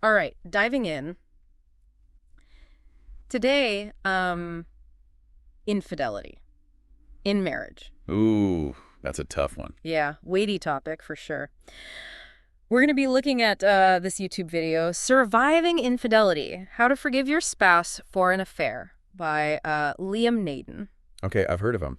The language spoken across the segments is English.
All right, diving in. Today, infidelity in marriage. Ooh, that's a tough one. Yeah, weighty topic for sure. We're going to be looking at this YouTube video, Surviving Infidelity, How to Forgive Your Spouse for an Affair by Liam Naden. Okay, I've heard of him.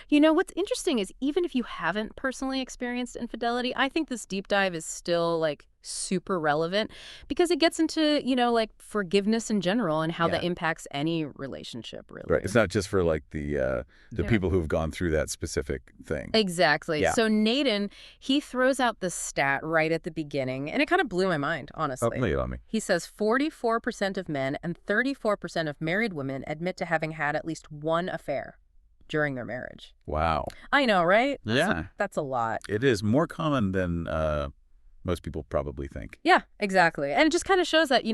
You know, what's interesting is even if you haven't personally experienced infidelity, I think this deep dive is still like super relevant because it gets into, like forgiveness in general and how that Yeah. impacts any relationship, Right. really. It's not just for like the Yeah. people who've gone through that specific thing. Exactly. Yeah. So Naden, he throws out the stat right at the beginning, and it kind of blew my mind, Oh, honestly. lay it on me. He says 44% of men and 34% of married women admit to having had at least one affair during their marriage. Wow. I know, right? Yeah. That's a lot. It is more common than most people probably think. Yeah, exactly. And it just kind of shows that,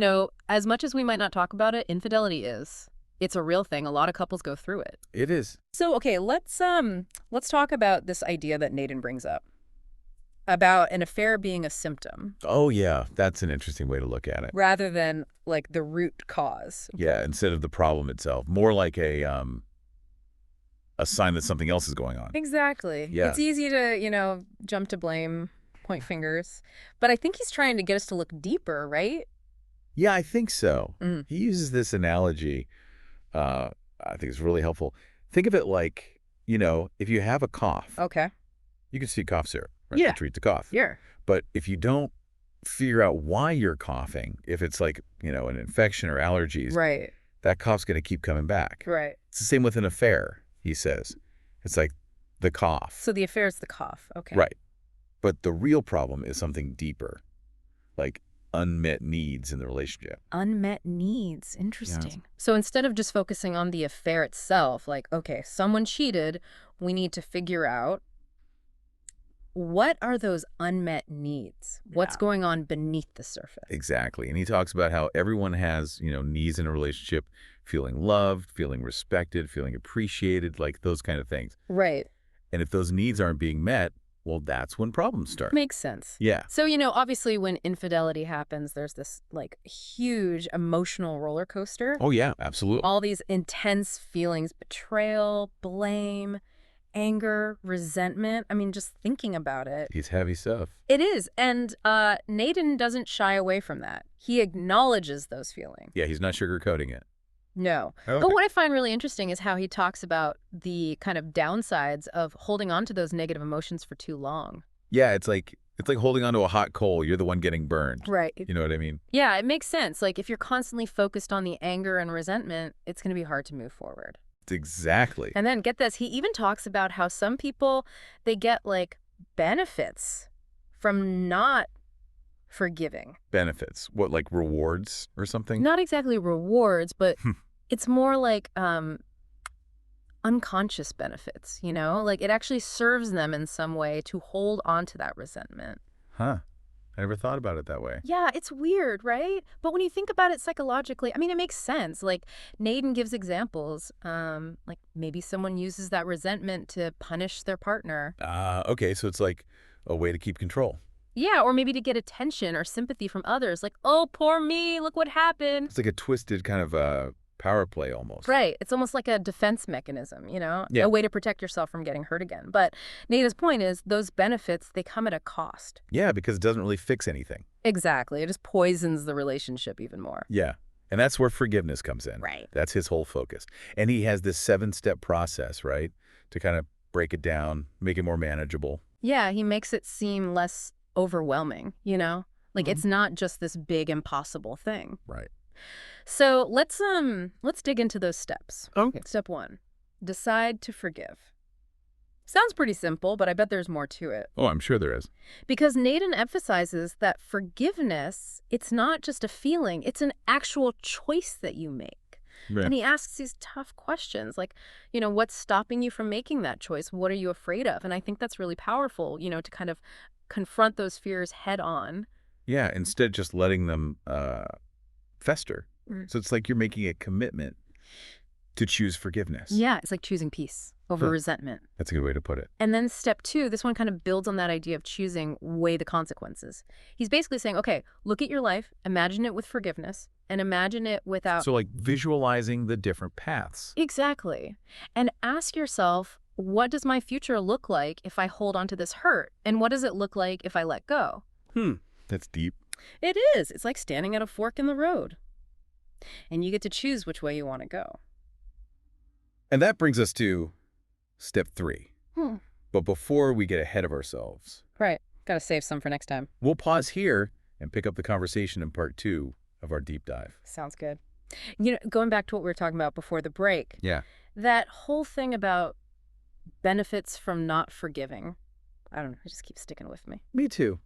as much as we might not talk about it, infidelity is. It's a real thing. A lot of couples go through it. It is. So, okay, let's talk about this idea that Naden brings up about an affair being a symptom Oh, yeah. That's an interesting way to look at it. rather than like the root cause. Yeah, instead of the problem itself, more like a sign that something else is going on. Exactly. Yeah. It's easy to, jump to blame, point fingers. But I think he's trying to get us to look deeper, right? Yeah, I think so. Mm. He uses this analogy. I think it's really helpful. Think of it like, if you have a cough, Okay. you can see cough syrup, right? Yeah. To treat the cough. Yeah. But if you don't figure out why you're coughing, if it's like, an infection or allergies, Right. that cough's going to keep coming back. Right. It's the same with an affair, he says. It's like the cough. So the affair is the cough. Okay. Right. But the real problem is something deeper, like unmet needs in the relationship. Unmet needs. Interesting. So instead of just focusing on the affair itself, like, okay, someone cheated, we need to figure out what are those unmet needs? What's Yeah. going on beneath the surface? Exactly. And he talks about how everyone has, needs in a relationship, feeling loved, feeling respected, feeling appreciated, like those kind of things. Right. And if those needs aren't being met, well, that's when problems start. Makes sense. Yeah. So, obviously when infidelity happens, there's this like huge emotional roller coaster. Oh, yeah, absolutely. All these intense feelings, betrayal, blame, anger, resentment. I mean, just thinking about it. He's heavy stuff. It is. And Naden doesn't shy away from that. He acknowledges those feelings. Yeah, he's not sugarcoating it. No. Okay. But what I find really interesting is how he talks about the kind of downsides of holding on to those negative emotions for too long. Yeah, it's like holding onto a hot coal. You're the one getting burned. Right. You know what I mean? Yeah, it makes sense. Like if you're constantly focused on the anger and resentment, it's going to be hard to move forward. Exactly. And then get this, he even talks about how some people, they get like benefits from not forgiving. Benefits. What, like rewards or something? Not exactly rewards, but it's more like unconscious benefits, Like it actually serves them in some way to hold on to that resentment. Huh. I never thought about it that way. Yeah, it's weird, right? But when you think about it psychologically, I mean, it makes sense. Like Naden gives examples, like maybe someone uses that resentment to punish their partner. Okay, so it's like a way to keep control. Yeah, or maybe to get attention or sympathy from others. Like, oh, poor me, look what happened. It's like a twisted kind of power play almost. Right. It's almost like a defense mechanism, Yeah. a way to protect yourself from getting hurt again. But Naden's point is those benefits, they come at a cost. Yeah, because it doesn't really fix anything. Exactly. It just poisons the relationship even more. Yeah. And that's where forgiveness comes in. Right. That's his whole focus. And he has this 7-step process, right, to kind of break it down, make it more manageable. Yeah, he makes it seem less overwhelming, Like it's not just this big impossible thing. Right. So let's dig into those steps. Okay. Step 1, decide to forgive. Sounds pretty simple, but I bet there's more to it. Oh, I'm sure there is. Because Naden emphasizes that forgiveness, it's not just a feeling, it's an actual choice that you make. Right. And he asks these tough questions like, what's stopping you from making that choice? What are you afraid of? And I think that's really powerful, to kind of confront those fears head on. Yeah, instead just letting them fester. Mm. So it's like you're making a commitment to choose forgiveness. Yeah, it's like choosing peace. over Huh. resentment. That's a good way to put it. And then step 2, this one kind of builds on that idea of choosing, weigh the consequences. He's basically saying, okay, look at your life, imagine it with forgiveness, and imagine it without. So like visualizing the different paths. Exactly. And ask yourself, what does my future look like if I hold on to this hurt? And what does it look like if I let go? That's deep. It is. It's like standing at a fork in the road. And you get to choose which way you want to go. And that brings us to step 3. Hmm. But before we get ahead of ourselves, Right. Got to save some for next time. we'll pause here and pick up the conversation in part 2 of our deep dive. Sounds good. You know, going back to what we were talking about before the break, Yeah. that whole thing about benefits from not forgiving, I don't know, it just keeps sticking with me. Me too.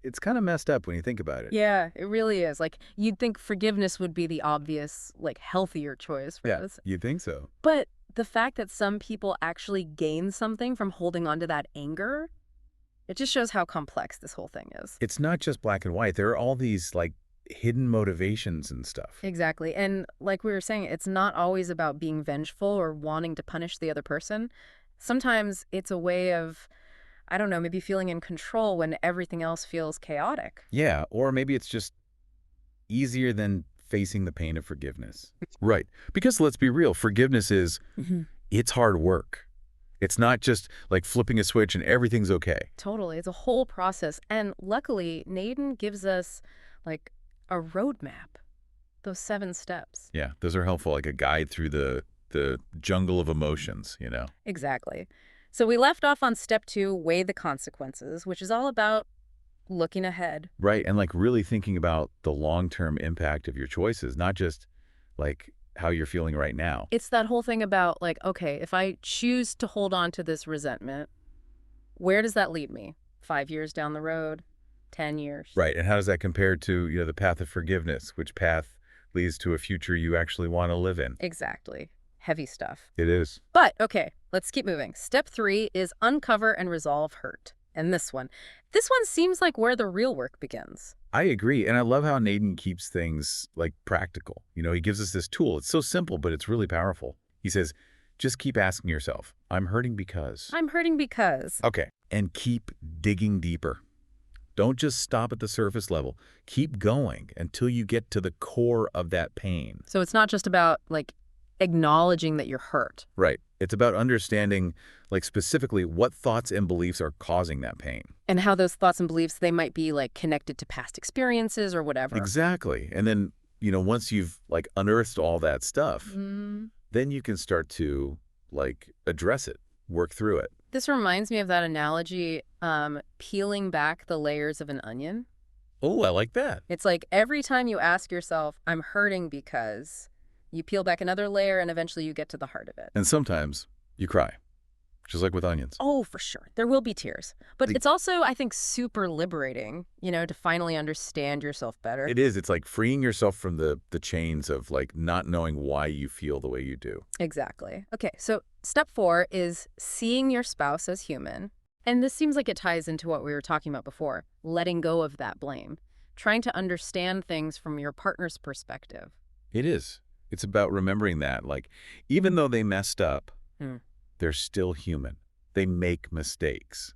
It's kind of messed up when you think about it. Yeah, it really is. Like, you'd think forgiveness would be the obvious, like, healthier choice for this. You think so? But the fact that some people actually gain something from holding on to that anger, it just shows how complex this whole thing is. It's not just black and white. There are all these like hidden motivations and stuff. Exactly. And like we were saying, it's not always about being vengeful or wanting to punish the other person. Sometimes it's a way of, I don't know, maybe feeling in control when everything else feels chaotic. Yeah, or maybe it's just easier than facing the pain of forgiveness. Right. Because let's be real, forgiveness is, it's hard work. It's not just like flipping a switch and everything's okay. Totally. It's a whole process. And luckily, Naden gives us like a roadmap, those 7 steps. Yeah, those are helpful, like a guide through the jungle of emotions, you know? Exactly. So we left off on step 2, weigh the consequences, which is all about looking ahead. Right, and like really thinking about the long-term impact of your choices, not just like how you're feeling right now. It's that whole thing about like, okay, if I choose to hold on to this resentment, where does that lead me? 5 years down the road, 10 years. Right, and how does that compare to, the path of forgiveness? Which path leads to a future you actually want to live in? Exactly. Heavy stuff. It is. But okay, let's keep moving. Step 3 is uncover and resolve hurt. And this one seems like where the real work begins. I agree, and I love how Naden keeps things like practical. He gives us this tool. It's so simple, but it's really powerful. He says, just keep asking yourself, I'm hurting because. I'm hurting because. Okay, and keep digging deeper. Don't just stop at the surface level. Keep going until you get to the core of that pain. So it's not just about like acknowledging that you're hurt. Right. It's about understanding, like specifically what thoughts and beliefs are causing that pain. And how those thoughts and beliefs, they might be like connected to past experiences or whatever. Exactly. And then, once you've like unearthed all that stuff, then you can start to like address it, work through it. This reminds me of that analogy, peeling back the layers of an onion. Oh, I like that. It's like every time you ask yourself, I'm hurting because, you peel back another layer and eventually you get to the heart of it. And sometimes you cry, just like with onions. Oh, for sure. There will be tears. But it's also, I think, super liberating, to finally understand yourself better. It is. It's like freeing yourself from the chains of like not knowing why you feel the way you do. Exactly. Okay, so step 4 is seeing your spouse as human. And this seems like it ties into what we were talking about before, letting go of that blame, trying to understand things from your partner's perspective. It is. It's about remembering that, like, even though they messed up, they're still human. They make mistakes,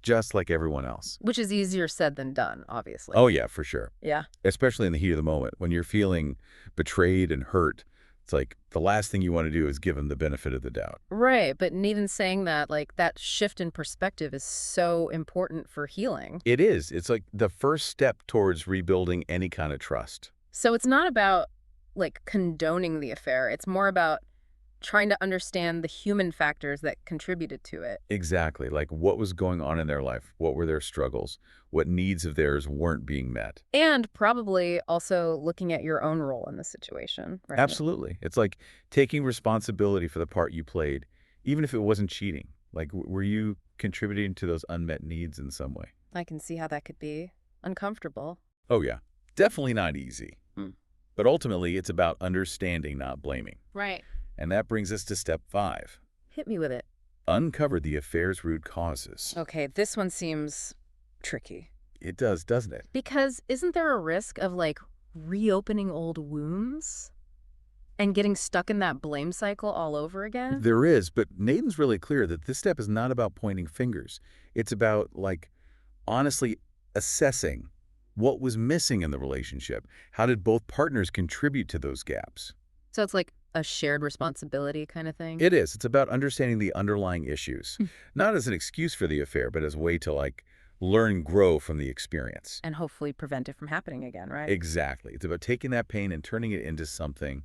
just like everyone else. Which is easier said than done, obviously. Oh, yeah, for sure. Yeah. Especially in the heat of the moment. When you're feeling betrayed and hurt, it's like the last thing you want to do is give them the benefit of the doubt. Right, but even saying that, like, that shift in perspective is so important for healing. It is. It's like the first step towards rebuilding any kind of trust. So it's not about like condoning the affair. It's more about trying to understand the human factors that contributed to it. Exactly. Like what was going on in their life? What were their struggles? What needs of theirs weren't being met? And probably also looking at your own role in the situation. Right? Absolutely. It's like taking responsibility for the part you played, even if it wasn't cheating. Like, were you contributing to those unmet needs in some way? I can see how that could be uncomfortable. Oh, yeah. Definitely not easy. But ultimately, it's about understanding, not blaming. Right. And that brings us to step 5. Hit me with it. Uncover the affair's root causes. Okay, this one seems tricky. It does, doesn't it? Because isn't there a risk of like reopening old wounds? And getting stuck in that blame cycle all over again? There is, but Nathan's really clear that this step is not about pointing fingers. It's about, like, honestly assessing what was missing in the relationship. How did both partners contribute to those gaps? So it's like a shared responsibility kind of thing? It is. It's about understanding the underlying issues, not as an excuse for the affair, but as a way to, like, learn and grow from the experience. And hopefully prevent it from happening again, right? Exactly. It's about taking that pain and turning it into something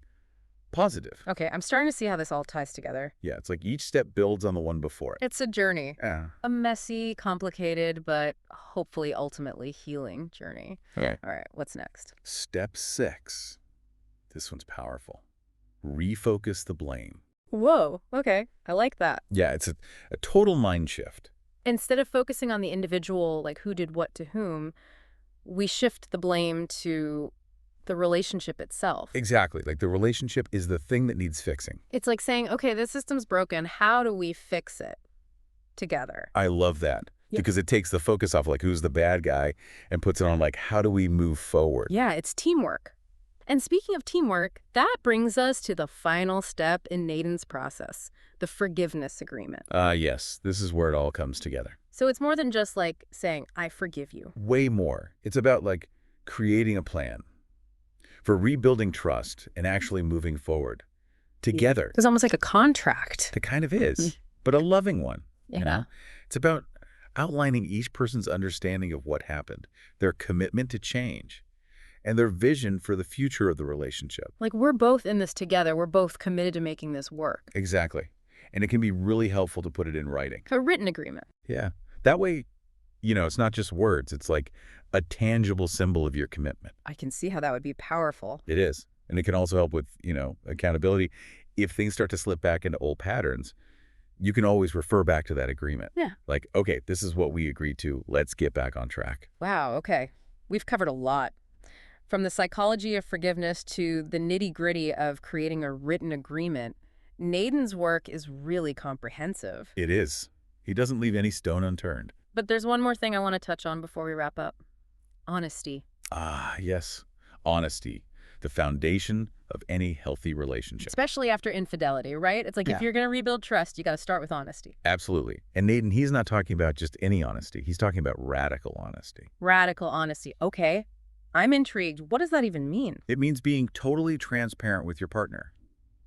positive. Okay, I'm starting to see how this all ties together. Yeah, it's like each step builds on the one before it. It's a journey. Yeah. A messy, complicated, but hopefully ultimately healing journey. Okay. All right, what's next? Step 6. This one's powerful. Refocus the blame. Whoa, okay, I like that. Yeah, it's a total mind shift. Instead of focusing on the individual, like who did what to whom, we shift the blame to the relationship itself. Exactly. Like the relationship is the thing that needs fixing. It's like saying, okay, this system's broken. How do we fix it together? I love that because it takes the focus off like who's the bad guy and puts it on like how do we move forward? Yeah, it's teamwork. And speaking of teamwork, that brings us to the final step in Nathan's process, the forgiveness agreement. Yes, this is where it all comes together. So it's more than just like saying, I forgive you. Way more. It's about like creating a plan for rebuilding trust and actually moving forward together. It's almost like a contract. It kind of is, but a loving one. Yeah. You know? It's about outlining each person's understanding of what happened, their commitment to change, and their vision for the future of the relationship. Like we're both in this together. We're both committed to making this work. Exactly. And it can be really helpful to put it in writing. A written agreement. Yeah. That way, you know, it's not just words. It's like a tangible symbol of your commitment. I can see how that would be powerful. It is. And it can also help with, you know, accountability. If things start to slip back into old patterns, you can always refer back to that agreement. Yeah. Like, okay, this is what we agreed to. Let's get back on track. Wow, okay. We've covered a lot. From the psychology of forgiveness to the nitty-gritty of creating a written agreement, Nathan's work is really comprehensive. It is. He doesn't leave any stone unturned. But there's one more thing I want to touch on before we wrap up. Honesty. Ah, yes. Honesty, the foundation of any healthy relationship. Especially after infidelity, right? It's like if you're going to rebuild trust, you got to start with honesty. Absolutely. And Nathan, he's not talking about just any honesty. He's talking about radical honesty. Radical honesty. Okay. I'm intrigued. What does that even mean? It means being totally transparent with your partner,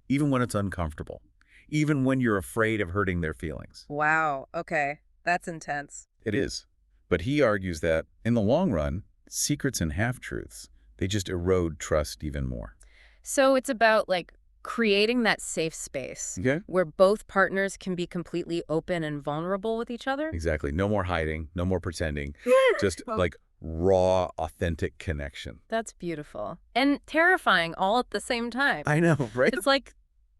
even when it's uncomfortable, even when you're afraid of hurting their feelings. Wow. Okay. That's intense. It is. But he argues that, in the long run, secrets and half-truths, they just erode trust even more. So it's about like creating that safe space where both partners can be completely open and vulnerable with each other. Exactly. No more hiding, no more pretending, just like raw, authentic connection. That's beautiful. And terrifying all at the same time. I know, right? It's like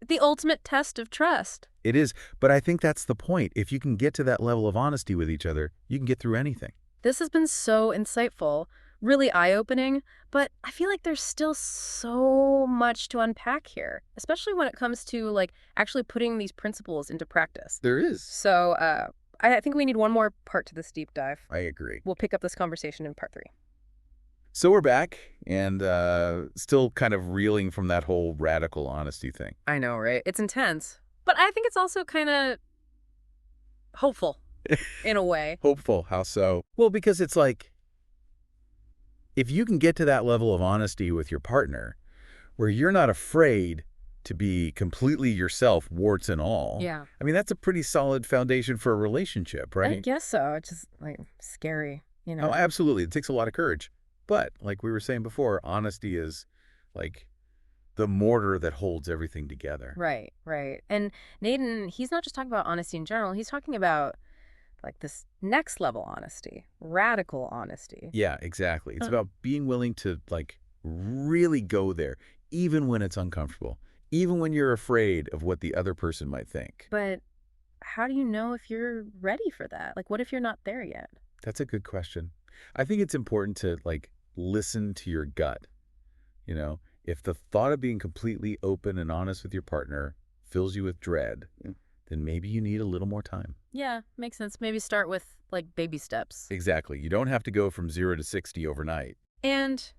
the ultimate test of trust. It is. But I think that's the point. If you can get to that level of honesty with each other, you can get through anything. This has been so insightful, really eye-opening, but I feel like there's still so much to unpack here, especially when it comes to like actually putting these principles into practice. There is. So I think we need one more part to this deep dive. I agree. We'll pick up this conversation in part 3. So we're back and still kind of reeling from that whole radical honesty thing. I know, right? It's intense, but I think it's also kind of hopeful in a way. Hopeful. How so? Well, because it's like, if you can get to that level of honesty with your partner where you're not afraid to be completely yourself, warts and all. Yeah. I mean, that's a pretty solid foundation for a relationship, right? I guess so. It's just like scary, you know. Oh, absolutely. It takes a lot of courage. But like we were saying before, honesty is like the mortar that holds everything together. Right, right. And Nathan, he's not just talking about honesty in general. He's talking about like this next level honesty, radical honesty. Yeah, exactly. It's about being willing to like really go there, even when it's uncomfortable, even when you're afraid of what the other person might think. But how do you know if you're ready for that? Like, what if you're not there yet? That's a good question. I think it's important to like listen to your gut. You know, if the thought of being completely open and honest with your partner fills you with dread, then maybe you need a little more time. Yeah, makes sense. Maybe start with like baby steps. Exactly. You don't have to go from 0 to 60 overnight. And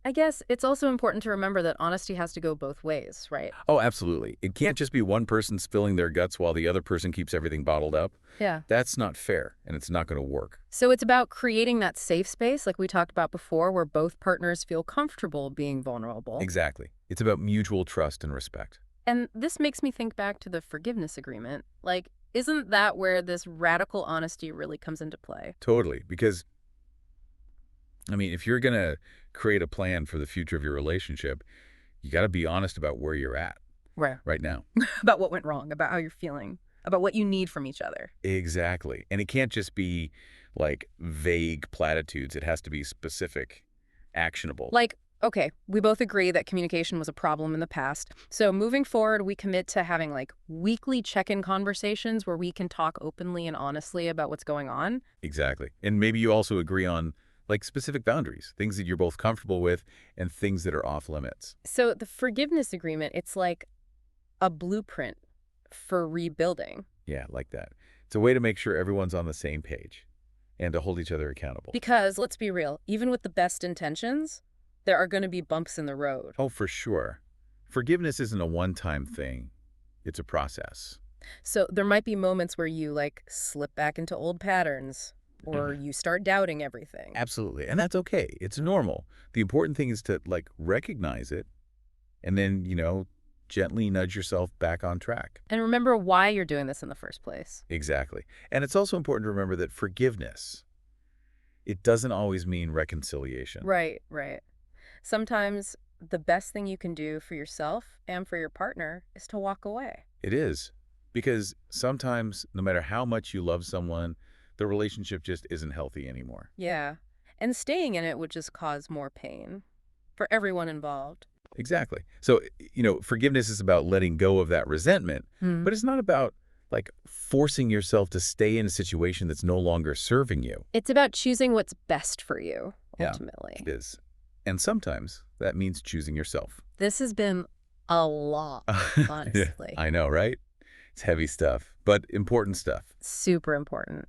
I guess it's also important to remember that honesty has to go both ways, right? Oh, absolutely. It can't just be one person spilling their guts while the other person keeps everything bottled up. Yeah. That's not fair, and it's not going to work. So it's about creating that safe space, like we talked about before, where both partners feel comfortable being vulnerable. Exactly. It's about mutual trust and respect. And this makes me think back to the forgiveness agreement. Like, isn't that where this radical honesty really comes into play? Totally. Because, I mean, if you're going to create a plan for the future of your relationship, you got to be honest about where you're at Right. right now. About what went wrong, about how you're feeling, about what you need from each other. Exactly. And it can't just be like vague platitudes. It has to be specific, actionable. Like, okay, we both agree that communication was a problem in the past. So moving forward, we commit to having like weekly check-in conversations where we can talk openly and honestly about what's going on. Exactly. And maybe you also agree on like specific boundaries, things that you're both comfortable with and things that are off limits. So the forgiveness agreement, it's like a blueprint for rebuilding. Yeah, like that. It's a way to make sure everyone's on the same page and to hold each other accountable. Because let's be real, even with the best intentions, there are going to be bumps in the road. Oh, for sure. Forgiveness isn't a one-time thing. It's a process. So there might be moments where you like slip back into old patterns or you start doubting everything. Absolutely. And that's okay. It's normal. The important thing is to like recognize it and then, gently nudge yourself back on track. And remember why you're doing this in the first place. Exactly. And it's also important to remember that forgiveness, it doesn't always mean reconciliation. Right, right. Sometimes the best thing you can do for yourself and for your partner is to walk away. It is. Because sometimes, no matter how much you love someone, the relationship just isn't healthy anymore. Yeah. And staying in it would just cause more pain for everyone involved. Exactly. So, forgiveness is about letting go of that resentment, but it's not about like forcing yourself to stay in a situation that's no longer serving you. It's about choosing what's best for you, Yeah, ultimately. it is. And sometimes that means choosing yourself. This has been a lot, Yeah, honestly. I know, right? It's heavy stuff, but important stuff. Super important.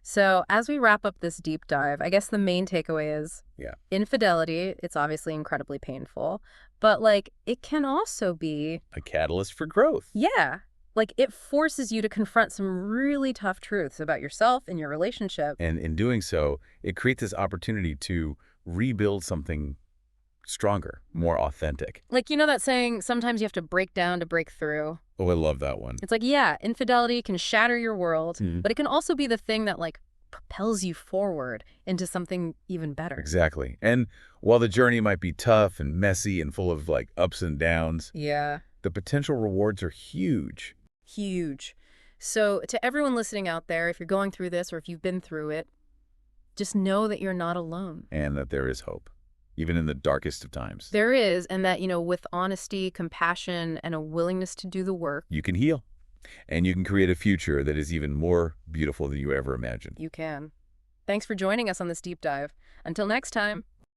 So as we wrap up this deep dive, I guess the main takeaway is Yeah. infidelity, it's obviously incredibly painful, but like it can also be, A catalyst for growth. yeah, like it forces you to confront some really tough truths about yourself and your relationship. And in doing so, it creates this opportunity to rebuild something stronger, more authentic. Like, you know that saying, sometimes you have to break down to break through? Oh, I love that one. It's like, yeah, infidelity can shatter your world, Mhm. but it can also be the thing that like propels you forward into something even better. Exactly. And while the journey might be tough and messy and full of like ups and downs, Yeah. the potential rewards are huge. Huge. So to everyone listening out there, if you're going through this or if you've been through it, just know that you're not alone. And that there is hope, even in the darkest of times. There is, and that, with honesty, compassion, and a willingness to do the work, You can heal. And you can create a future that is even more beautiful than you ever imagined. you can. Thanks for joining us on this deep dive. Until next time.